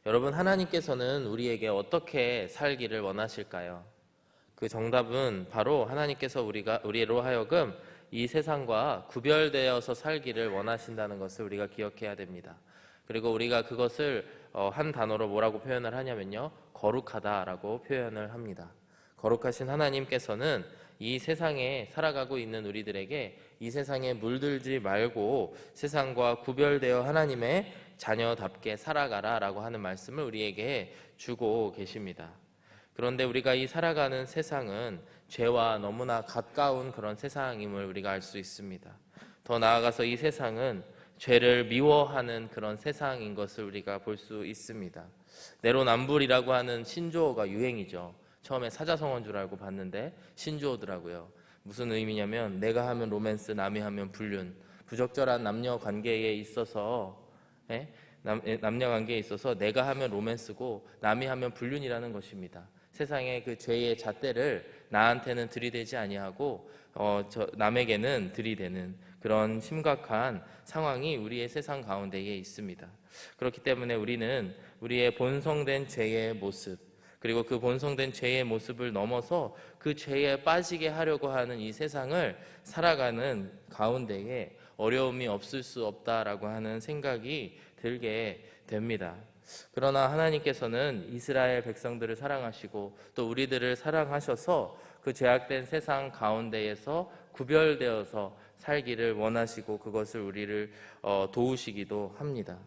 여러분, 하나님께서는 우리에게 어떻게 살기를 원하실까요? 그 정답은 바로 하나님께서 우리로 하여금 이 세상과 구별되어서 살기를 원하신다는 것을 우리가 기억해야 됩니다. 그리고 우리가 그것을 한 단어로 뭐라고 표현을 하냐면요, 거룩하다라고 표현을 합니다. 거룩하신 하나님께서는 이 세상에 살아가고 있는 우리들에게 이 세상에 물들지 말고 세상과 구별되어 하나님의 자녀답게 살아가라라고 하는 말씀을 우리에게 주고 계십니다. 그런데 우리가 이 살아가는 세상은 죄와 너무나 가까운 그런 세상임을 우리가 알 수 있습니다. 더 나아가서 이 세상은 죄를 미워하는 그런 세상인 것을 우리가 볼 수 있습니다. 내로남불이라고 하는 신조어가 유행이죠. 처음에 사자성어인 줄 알고 봤는데 신조어더라고요. 무슨 의미냐면 내가 하면 로맨스, 남이 하면 불륜, 부적절한 남녀 관계에 있어서 남녀 관계에 있어서 내가 하면 로맨스고 남이 하면 불륜이라는 것입니다. 세상의 그 죄의 잣대를 나한테는 들이대지 아니하고 남에게는 들이대는 그런 심각한 상황이 우리의 세상 가운데에 있습니다. 그렇기 때문에 우리는 우리의 본성된 죄의 모습, 그리고 그 본성된 죄의 모습을 넘어서 그 죄에 빠지게 하려고 하는 이 세상을 살아가는 가운데에 어려움이 없을 수 없다라고 하는 생각이 들게 됩니다. 그러나 하나님께서는 이스라엘 백성들을 사랑하시고 또 우리들을 사랑하셔서 그 죄악된 세상 가운데에서 구별되어서 살기를 원하시고 그것을 우리를 도우시기도 합니다.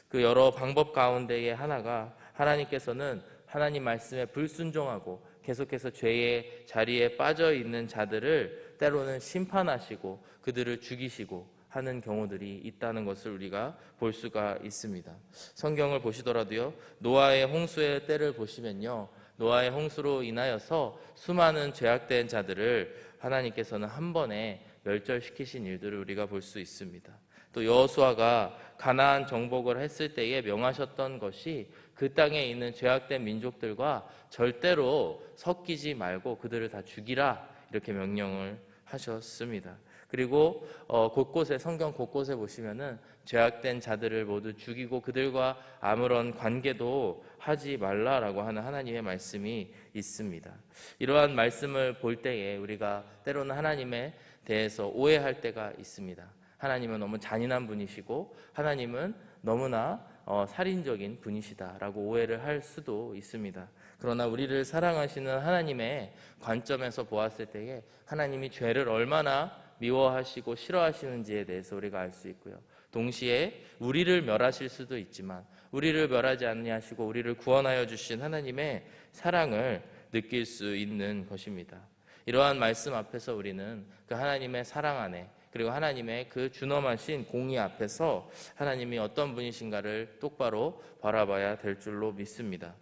그 여러 방법 가운데의 하나가 하나님께서는 하나님 말씀에 불순종하고 계속해서 죄의 자리에 빠져 있는 자들을 때로는 심판하시고 그들을 죽이시고 하는 경우들이 있다는 것을 우리가 볼 수가 있습니다. 성경을 보시더라도요, 노아의 홍수의 때를 보시면요, 노아의 홍수로 인하여서 수많은 죄악된 자들을 하나님께서는 한 번에 멸절시키신 일들을 우리가 볼 수 있습니다. 또 여호수아가 가나안 정복을 했을 때에 명하셨던 것이 그 땅에 있는 죄악된 민족들과 절대로 섞이지 말고 그들을 다 죽이라, 이렇게 명령을 하셨습니다. 그리고 곳곳에, 성경 곳곳에 보시면은 죄악된 자들을 모두 죽이고 그들과 아무런 관계도 하지 말라라고 하는 하나님의 말씀이 있습니다. 이러한 말씀을 볼 때에 우리가 때로는 하나님에 대해서 오해할 때가 있습니다. 하나님은 너무 잔인한 분이시고 하나님은 너무나 살인적인 분이시다라고 오해를 할 수도 있습니다. 그러나 우리를 사랑하시는 하나님의 관점에서 보았을 때에 하나님이 죄를 얼마나 미워하시고 싫어하시는지에 대해서 우리가 알 수 있고요. 동시에 우리를 멸하실 수도 있지만 우리를 멸하지 아니하시고 우리를 구원하여 주신 하나님의 사랑을 느낄 수 있는 것입니다. 이러한 말씀 앞에서 우리는 그 하나님의 사랑 안에, 그리고 하나님의 그 준엄하신 공의 앞에서 하나님이 어떤 분이신가를 똑바로 바라봐야 될 줄로 믿습니다.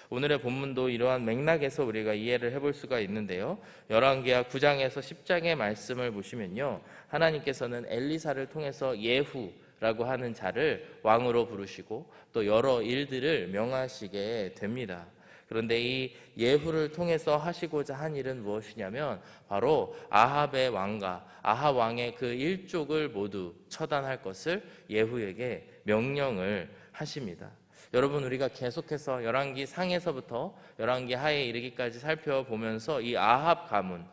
오늘의 본문도 이러한 맥락에서 우리가 이해를 해볼 수가 있는데요, 열왕기하 9장에서 10장의 말씀을 보시면요, 하나님께서는 엘리사를 통해서 예후라고 하는 자를 왕으로 부르시고 또 여러 일들을 명하시게 됩니다. 그런데 이 예후를 통해서 하시고자 한 일은 무엇이냐면 바로 아합의 왕과 아합 왕의 그 일족을 모두 처단할 것을 예후에게 명령을 하십니다. 여러분, 우리가 계속해서 열왕기 상에서부터 열왕기 하에 이르기까지 살펴보면서 이 아합 가문,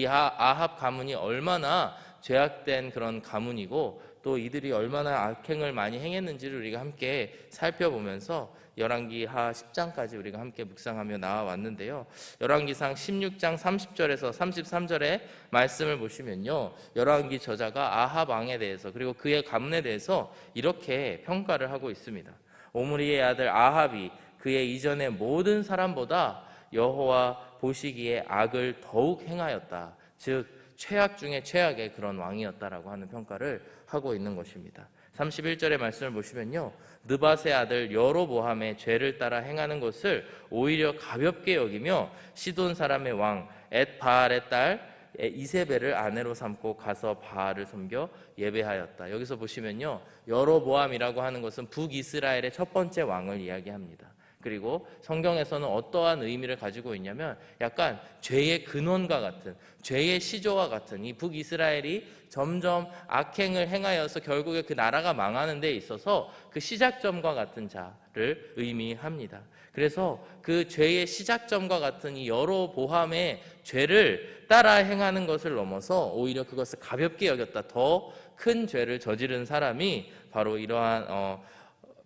아합 가문이 얼마나 죄악된 그런 가문이고 또 이들이 얼마나 악행을 많이 행했는지를 우리가 함께 살펴보면서 열왕기하 10장까지 우리가 함께 묵상하며 나와왔는데요, 열왕기상 16장 30절에서 33절의 말씀을 보시면요, 열왕기 저자가 아합 왕에 대해서 그리고 그의 가문에 대해서 이렇게 평가를 하고 있습니다. 오므리의 아들 아합이 그의 이전의 모든 사람보다 여호와 보시기에 악을 더욱 행하였다, 즉 최악 중에 최악의 그런 왕이었다라고 하는 평가를 하고 있는 것입니다. 31절의 말씀을 보시면요, 느밧의 아들 여로보암의 죄를 따라 행하는 것을 오히려 가볍게 여기며 시돈 사람의 왕 엣바알의 딸 이세벨을 아내로 삼고 가서 바알을 섬겨 예배하였다. 여기서 보시면요, 여로보암이라고 하는 것은 북이스라엘의 첫 번째 왕을 이야기합니다. 그리고 성경에서는 어떠한 의미를 가지고 있냐면 약간 죄의 근원과 같은, 죄의 시조와 같은, 이 북이스라엘이 점점 악행을 행하여서 결국에 그 나라가 망하는 데 있어서 그 시작점과 같은 자를 의미합니다. 그래서 그 죄의 시작점과 같은 이 여로보암의 죄를 따라 행하는 것을 넘어서 오히려 그것을 가볍게 여겼다. 더 큰 죄를 저지른 사람이 바로 이러한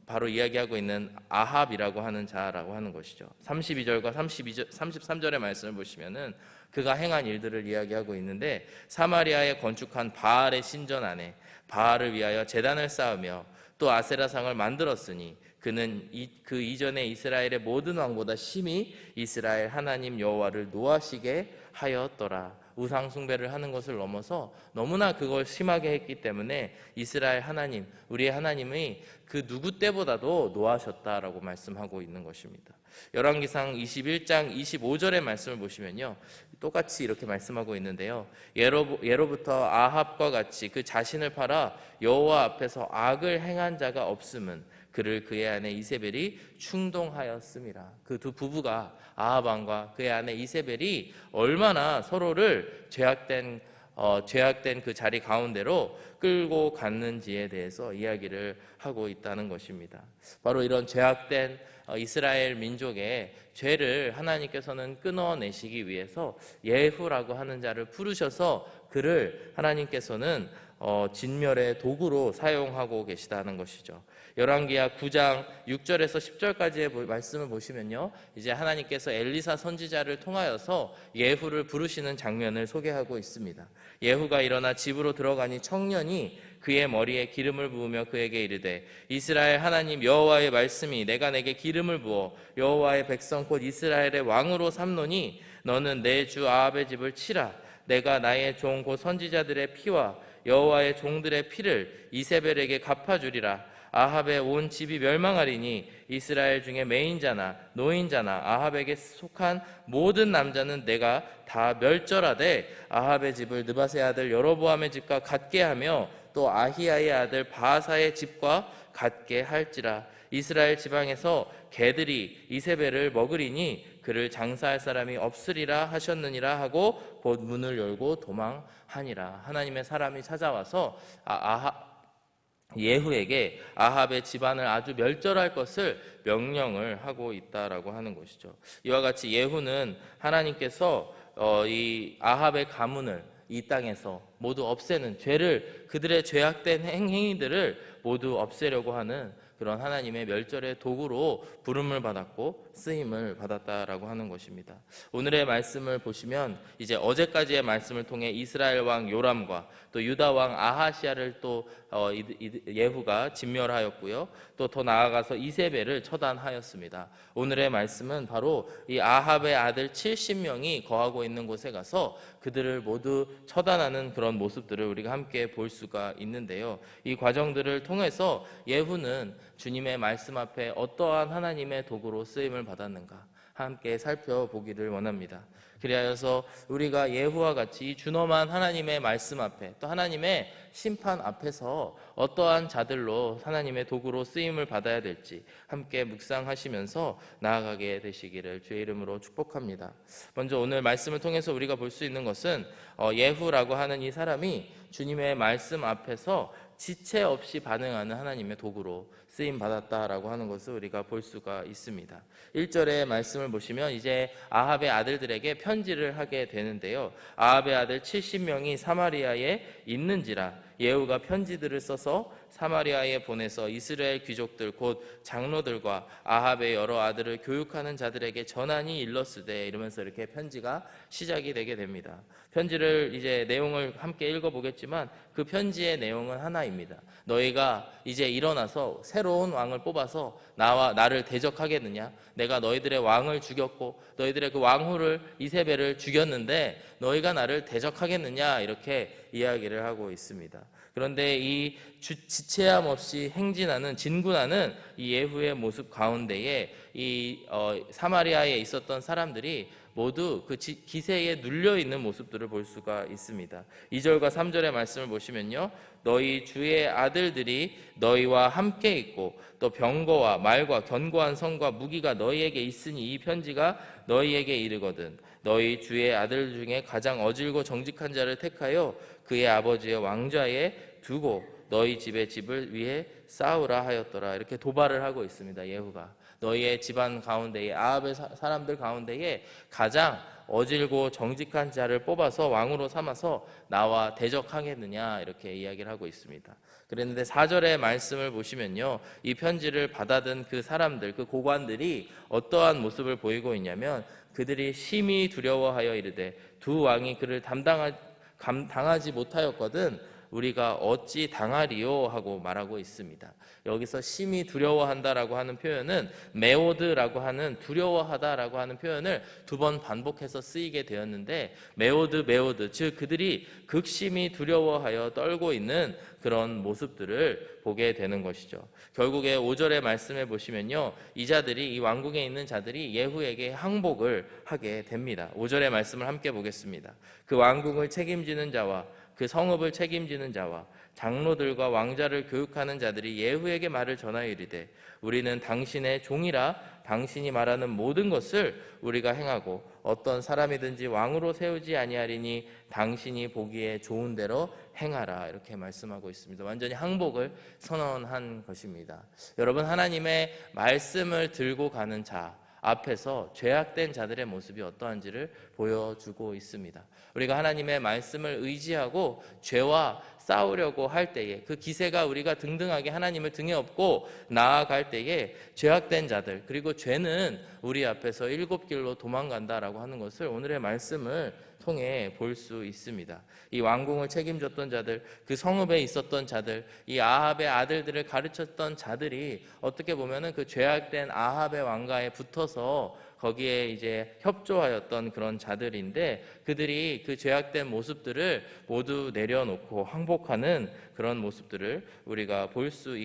바로 이야기하고 있는 아합이라고 하는 자라고 하는 것이죠. 32절과 33절의 말씀을 보시면은 그가 행한 일들을 이야기하고 있는데, 사마리아에 건축한 바알의 신전 안에 바알을 위하여 제단을 쌓으며 또 아세라상을 만들었으니 그는 그 이전에 이스라엘의 모든 왕보다 심히 이스라엘 하나님 여호와를 노하시게 하였더라. 우상 숭배를 하는 것을 넘어서 너무나 그걸 심하게 했기 때문에 이스라엘 하나님, 우리의 하나님이 그 누구 때보다도 노하셨다라고 말씀하고 있는 것입니다. 열왕기상 21장 25절의 말씀을 보시면요, 똑같이 이렇게 말씀하고 있는데요, 예로부터 아합과 같이 그 자신을 팔아 여호와 앞에서 악을 행한 자가 없음은 그를 그의 아내 이세벨이 충동하였음이라. 그 두 부부가, 아합 왕과 그의 아내 이세벨이 얼마나 서로를 죄악된 그 자리 가운데로 끌고 갔는지에 대해서 이야기를 하고 있다는 것입니다. 바로 이런 죄악된 이스라엘 민족의 죄를 하나님께서는 끊어내시기 위해서 예후라고 하는 자를 부르셔서 그를 하나님께서는 진멸의 도구로 사용하고 계시다는 것이죠. 열왕기하 9장 6절에서 10절까지의 말씀을 보시면요, 이제 하나님께서 엘리사 선지자를 통하여서 예후를 부르시는 장면을 소개하고 있습니다. 예후가 일어나 집으로 들어가니 청년이 그의 머리에 기름을 부으며 그에게 이르되, 이스라엘 하나님 여호와의 말씀이 내가 내게 기름을 부어 여호와의 백성 곧 이스라엘의 왕으로 삼노니 너는 내 주 아합의 집을 치라. 내가 나의 종 곧 선지자들의 피와 여호와의 종들의 피를 이세벨에게 갚아주리라. 아합의 온 집이 멸망하리니 이스라엘 중에 매인자나 노인자나 아합에게 속한 모든 남자는 내가 다 멸절하되 아합의 집을 느바세 아들 여로보암의 집과 같게 하며 또 아히야의 아들 바하사의 집과 같게 할지라. 이스라엘 지방에서 개들이 이세벨을 먹으리니 그를 장사할 사람이 없으리라 하셨느니라 하고 곧 문을 열고 도망하니라. 하나님의 사람이 찾아와서 예후에게 아합의 집안을 아주 멸절할 것을 명령을 하고 있다라고 하는 것이죠. 이와 같이 예후는 하나님께서 이 아합의 가문을 이 땅에서 모두 없애는, 죄를, 그들의 죄악된 행위들을 모두 없애려고 하는 그런 하나님의 멸절의 도구로 부름을 받았고 쓰임을 받았다라고 하는 것입니다. 오늘의 말씀을 보시면 이제 어제까지의 말씀을 통해 이스라엘 왕 요람과 또 유다 왕 아하시아를 또 예후가 진멸하였고요, 또 더 나아가서 이세벨을 처단하였습니다. 오늘의 말씀은 바로 이 아합의 아들 70명이 거하고 있는 곳에 가서 그들을 모두 처단하는 그런 모습들을 우리가 함께 볼 수가 있는데요, 이 과정들을 통해서 예후는 주님의 말씀 앞에 어떠한 하나님의 도구로 쓰임을 받았는가 함께 살펴보기를 원합니다. 그리하여서 우리가 예후와 같이 준엄한 하나님의 말씀 앞에, 또 하나님의 심판 앞에서 어떠한 자들로 하나님의 도구로 쓰임을 받아야 될지 함께 묵상하시면서 나아가게 되시기를 주의 이름으로 축복합니다. 먼저 오늘 말씀을 통해서 우리가 볼 수 있는 것은 예후라고 하는 이 사람이 주님의 말씀 앞에서 지체 없이 반응하는 하나님의 도구로 쓰임 받았다라고 하는 것을 우리가 볼 수가 있습니다. 1절의 말씀을 보시면 이제 아합의 아들들에게 편지를 하게 되는데요, 아합의 아들 70명이 사마리아에 있는지라 예후가 편지들을 써서 사마리아에 보내서 이스라엘 귀족들 곧 장로들과 아합의 여러 아들을 교육하는 자들에게 전하니 일렀으되, 이러면서 이렇게 편지가 시작이 되게 됩니다. 편지를 이제 내용을 함께 읽어보겠지만 그 편지의 내용은 하나입니다. 너희가 이제 일어나서 새로운 왕을 뽑아서 나를 대적하겠느냐? 내가 너희들의 왕을 죽였고 너희들의 그 왕후를 이세벨을 죽였는데 너희가 나를 대적하겠느냐? 이렇게 이야기를 하고 있습니다. 그런데 이 지체함 없이 행진하는, 진군하는 이 예후의 모습 가운데에 이 사마리아에 있었던 사람들이 모두 그 기세에 눌려있는 모습들을 볼 수가 있습니다. 2절과 3절의 말씀을 보시면요, 너희 주의 아들들이 너희와 함께 있고 또 병거와 말과 견고한 성과 무기가 너희에게 있으니 이 편지가 너희에게 이르거든 너희 주의 아들 중에 가장 어질고 정직한 자를 택하여 그의 아버지의 왕좌에 두고 너희 집의 집을 위해 싸우라 하였더라. 이렇게 도발을 하고 있습니다. 예후가 너희의 집안 가운데에, 아합의 사람들 가운데에 가장 어질고 정직한 자를 뽑아서 왕으로 삼아서 나와 대적하겠느냐, 이렇게 이야기를 하고 있습니다. 그런데 4절의 말씀을 보시면요, 이 편지를 받아든 그 사람들, 그 고관들이 어떠한 모습을 보이고 있냐면, 그들이 심히 두려워하여 이르되 두 왕이 그를 당하지 못하였거든 우리가 어찌 당하리요 하고 말하고 있습니다. 여기서 심히 두려워한다라고 하는 표현은 메오드라고 하는 두려워하다라고 하는 표현을 2번 반복해서 쓰이게 되었는데, 메오드, 즉 그들이 극심히 두려워하여 떨고 있는 그런 모습들을 보게 되는 것이죠. 결국에 5절의 말씀에 보시면요, 이 자들이, 이 왕궁에 있는 자들이 예후에게 항복을 하게 됩니다. 5절의 말씀을 함께 보겠습니다. 그 왕궁을 책임지는 자와 그 성읍을 책임지는 자와 장로들과 왕자를 교육하는 자들이 예후에게 말을 전하여 이르되 우리는 당신의 종이라 당신이 말하는 모든 것을 우리가 행하고 어떤 사람이든지 왕으로 세우지 아니하리니 당신이 보기에 좋은 대로 행하라, 이렇게 말씀하고 있습니다. 완전히 항복을 선언한 것입니다. 여러분, 하나님의 말씀을 들고 가는 자 앞에서 죄악된 자들의 모습이 어떠한지를 보여주고 있습니다. 우리가 하나님의 말씀을 의지하고 죄와 싸우려고 할 때에, 그 기세가 우리가 등등하게 하나님을 등에 업고 나아갈 때에 죄악된 자들, 그리고 죄는 우리 앞에서 7길로 도망간다라고 하는 것을 오늘의 말씀을 통해 볼 수 있습니다. 이 왕궁을 책임졌던 자들, 그 성읍에 있었던 자들, 이 아합의 아들들을 가르쳤던 자들이 어떻게 보면은 그 죄악된 아합의 왕가에 붙어서 거기에 이제 협조하였던 그런 자들인데, 그들이 그 죄악된 모습들을 모두 내려놓고 항복하는 그런 모습들을 우리가 볼 수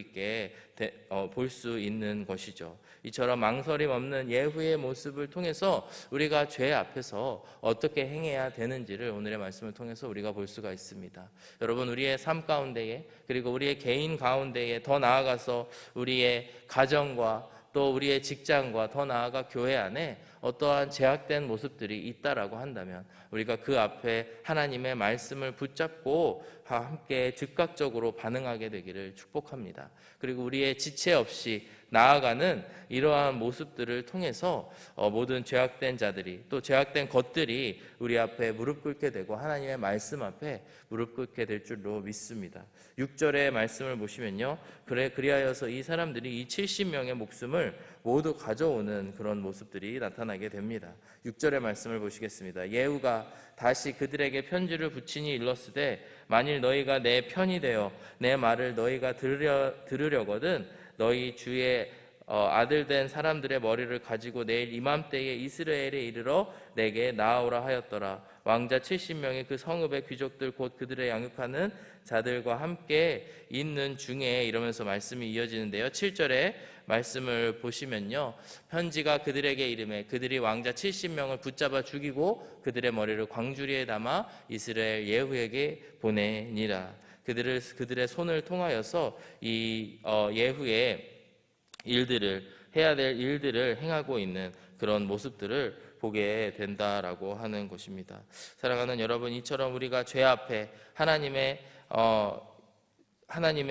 있는 것이죠. 이처럼 망설임 없는 예후의 모습을 통해서 우리가 죄 앞에서 어떻게 행해야 되는지를 오늘의 말씀을 통해서 우리가 볼 수가 있습니다. 여러분, 우리의 삶 가운데에, 그리고 우리의 개인 가운데에, 더 나아가서 우리의 가정과 또 우리의 직장과 더 나아가 교회 안에 어떠한 제약된 모습들이 있다라고 한다면 우리가 그 앞에 하나님의 말씀을 붙잡고 함께 즉각적으로 반응하게 되기를 축복합니다. 그리고 우리의 지체 없이 나아가는 이러한 모습들을 통해서 모든 죄악된 자들이, 또 죄악된 것들이 우리 앞에 무릎 꿇게 되고 하나님의 말씀 앞에 무릎 꿇게 될 줄로 믿습니다. 6절의 말씀을 보시면요, 그리하여서 이 사람들이 이 70명의 목숨을 모두 가져오는 그런 모습들이 나타나게 됩니다. 6절의 말씀을 보시겠습니다. 예후가 다시 그들에게 편지를 붙이니 일렀으되 만일 너희가 내 편이 되어 내 말을 너희가 들으려거든 너희 주의 아들 된 사람들의 머리를 가지고 내일 이맘때에 이스라엘에 이르러 내게 나아오라 하였더라. 왕자 70명이 그 성읍의 귀족들 곧 그들의 양육하는 자들과 함께 있는 중에, 이러면서 말씀이 이어지는데요, 7절에 말씀을 보시면요, 편지가 그들에게 이르매 그들이 왕자 70명을 붙잡아 죽이고 그들의 머리를 광주리에 담아 이스라엘 예후에게 보내니라. 그들의 손을 통하여서 이 예후의 일들을, 해야 될 일들을 행하고 있는 그런 모습들을 보게 된다라고 하는 것입니다. 사랑하는 여러분, 이처럼 우리가 죄 앞에 하나님의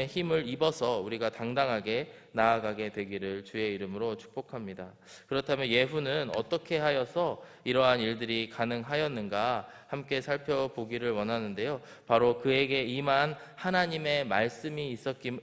힘을 입어서 우리가 당당하게 나아가게 되기를 주의 이름으로 축복합니다. 그렇다면 예후는 어떻게 하여서 이러한 일들이 가능하였는가 함께 살펴보기를 원하는데요, 바로 그에게 임한 하나님의 말씀이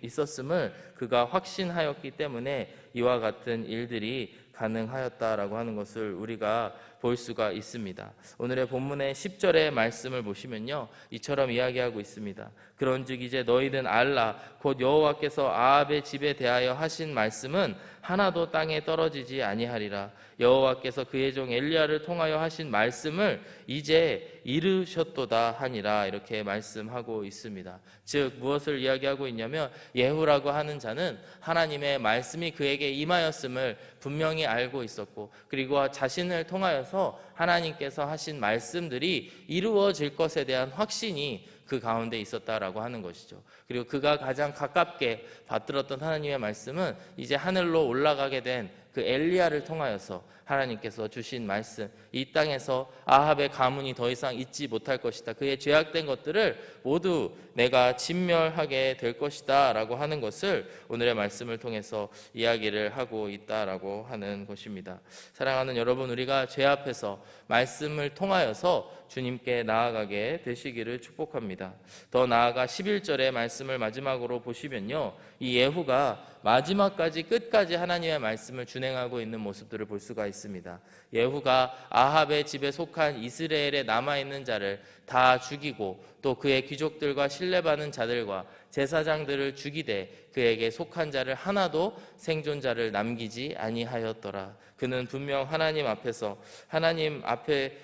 있었음을 그가 확신하였기 때문에 이와 같은 일들이 가능하였다라고 하는 것을 우리가 볼 수가 있습니다. 오늘의 본문의 10절의 말씀을 보시면요, 이처럼 이야기하고 있습니다. 그런즉 이제 너희는 알라 곧 여호와께서 아합의 집에 대하여 하신 말씀은 하나도 땅에 떨어지지 아니하리라. 여호와께서 그의 종 엘리야를 통하여 하신 말씀을 이제 이루셨도다 하니라. 이렇게 말씀하고 있습니다. 즉 무엇을 이야기하고 있냐면, 예후라고 하는 자는 하나님의 말씀이 그에게 임하였음을 분명히 알고 있었고, 그리고 자신을 통하여서 하나님께서 하신 말씀들이 이루어질 것에 대한 확신이 그 가운데 있었다라고 하는 것이죠. 그리고 그가 가장 가깝게 받들었던 하나님의 말씀은 이제 하늘로 올라가게 된 그 엘리야를 통하여서 하나님께서 주신 말씀, 이 땅에서 아합의 가문이 더 이상 있지 못할 것이다, 그의 죄악된 것들을 모두 내가 진멸하게 될 것이다 라고 하는 것을 오늘의 말씀을 통해서 이야기를 하고 있다라고 하는 것입니다. 사랑하는 여러분, 우리가 죄 앞에서 말씀을 통하여서 주님께 나아가게 되시기를 축복합니다. 더 나아가 11절의 말씀을 마지막으로 보시면요, 이 예후가 마지막까지 끝까지 하나님의 말씀을 준행하고 있는 모습들을 볼 수가 있습니다. 예후가 아합의 집에 속한 이스라엘에 남아있는 자를 다 죽이고 또 그의 귀족들과 신뢰받는 자들과 제사장들을 죽이되 그에게 속한 자를 하나도 생존자를 남기지 아니하였더라. 그는 분명 하나님 앞에서 하나님 앞에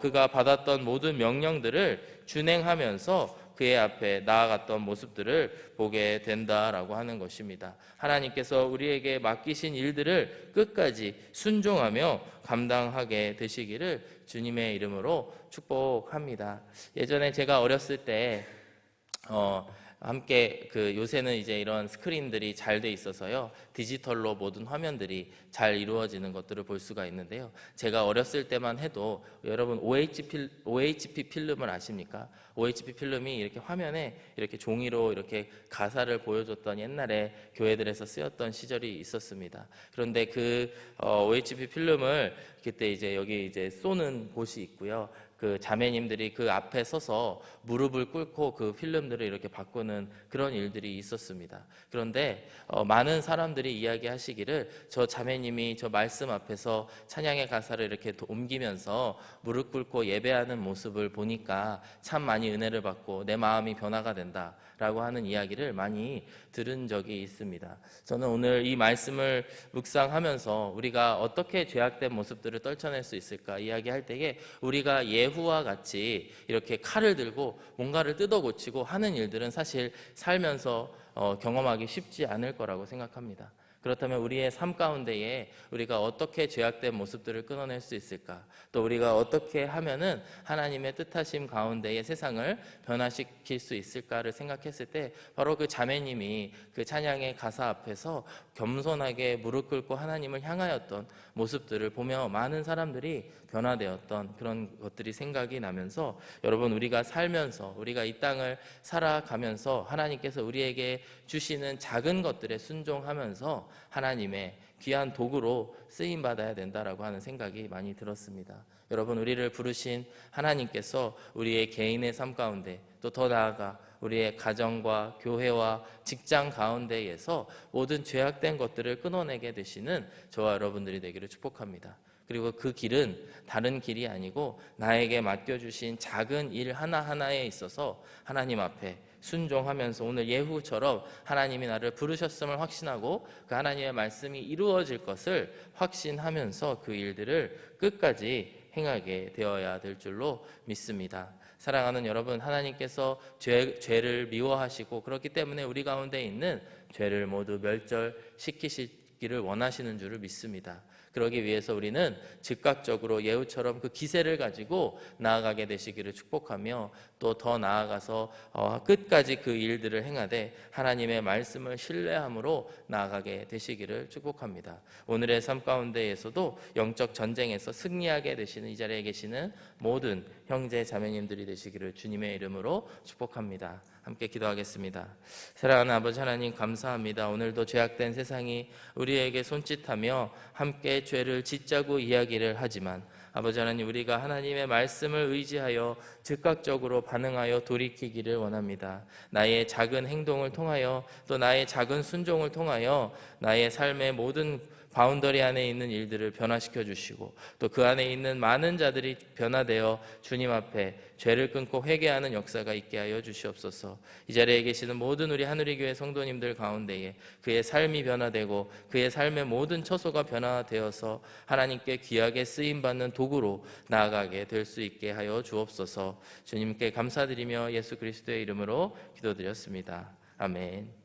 그가 받았던 모든 명령들을 준행하면서 그의 앞에 나아갔던 모습들을 보게 된다라고 하는 것입니다. 하나님께서 우리에게 맡기신 일들을 끝까지 순종하며 감당하게 되시기를 주님의 이름으로 축복합니다. 예전에 제가 어렸을 때 함께 요새는 이제 이런 스크린들이 잘 돼 있어서요, 디지털로 모든 화면들이 잘 이루어지는 것들을 볼 수가 있는데요, 제가 어렸을 때만 해도 여러분 OHP 필름을 아십니까? OHP 필름이 이렇게 화면에 이렇게 종이로 이렇게 가사를 보여줬던 옛날에 교회들에서 쓰였던 시절이 있었습니다. 그런데 그 OHP 필름을 그때 이제 여기 이제 쏘는 곳이 있고요, 그 자매님들이 그 앞에 서서 무릎을 꿇고 그 필름들을 이렇게 바꾸는 그런 일들이 있었습니다. 그런데 많은 사람들이 이야기하시기를 저 자매님이 저 말씀 앞에서 찬양의 가사를 이렇게 옮기면서 무릎 꿇고 예배하는 모습을 보니까 참 많이 은혜를 받고 내 마음이 변화가 된다 라고 하는 이야기를 많이 들은 적이 있습니다. 저는 오늘 이 말씀을 묵상하면서 우리가 어떻게 죄악된 모습들을 떨쳐낼 수 있을까 이야기할 때에 우리가 예후와 같이 이렇게 칼을 들고 뭔가를 뜯어 고치고 하는 일들은 사실 살면서 경험하기 쉽지 않을 거라고 생각합니다. 그렇다면 우리의 삶 가운데에 우리가 어떻게 죄악된 모습들을 끊어낼 수 있을까? 또 우리가 어떻게 하면은 하나님의 뜻하심 가운데에 세상을 변화시킬 수 있을까를 생각했을 때 바로 그 자매님이 그 찬양의 가사 앞에서 겸손하게 무릎 꿇고 하나님을 향하였던 모습들을 보며 많은 사람들이 변화되었던 그런 것들이 생각이 나면서, 여러분, 우리가 살면서 우리가 이 땅을 살아가면서 하나님께서 우리에게 주시는 작은 것들에 순종하면서 하나님의 귀한 도구로 쓰임받아야 된다라고 하는 생각이 많이 들었습니다. 여러분, 우리를 부르신 하나님께서 우리의 개인의 삶 가운데 또 더 나아가 우리의 가정과 교회와 직장 가운데에서 모든 죄악된 것들을 끊어내게 되시는 저와 여러분들이 되기를 축복합니다. 그리고 그 길은 다른 길이 아니고 나에게 맡겨주신 작은 일 하나하나에 있어서 하나님 앞에 순종하면서 오늘 예후처럼 하나님이 나를 부르셨음을 확신하고 그 하나님의 말씀이 이루어질 것을 확신하면서 그 일들을 끝까지 행하게 되어야 될 줄로 믿습니다. 사랑하는 여러분, 하나님께서 죄를 미워하시고 그렇기 때문에 우리 가운데 있는 죄를 모두 멸절시키시기를 원하시는 줄을 믿습니다. 그러기 위해서 우리는 즉각적으로 예후처럼 그 기세를 가지고 나아가게 되시기를 축복하며 또 더 나아가서 끝까지 그 일들을 행하되 하나님의 말씀을 신뢰함으로 나아가게 되시기를 축복합니다. 오늘의 삶 가운데에서도 영적 전쟁에서 승리하게 되시는 이 자리에 계시는 모든 형제 자매님들이 되시기를 주님의 이름으로 축복합니다. 함께 기도하겠습니다. 사랑하는 아버지 하나님, 감사합니다. 오늘도 죄악된 세상이 우리에게 손짓하며 함께 죄를 짓자고 이야기를 하지만 아버지 하나님, 우리가 하나님의 말씀을 의지하여 즉각적으로 반응하여 돌이키기를 원합니다. 나의 작은 행동을 통하여 또 나의 작은 순종을 통하여 나의 삶의 모든 바운더리 안에 있는 일들을 변화시켜 주시고 또 그 안에 있는 많은 자들이 변화되어 주님 앞에 죄를 끊고 회개하는 역사가 있게 하여 주시옵소서. 이 자리에 계시는 모든 우리 하누리교회 성도님들 가운데에 그의 삶이 변화되고 그의 삶의 모든 처소가 변화되어서 하나님께 귀하게 쓰임받는 도구로 나아가게 될 수 있게 하여 주옵소서. 주님께 감사드리며 예수 그리스도의 이름으로 기도드렸습니다. 아멘.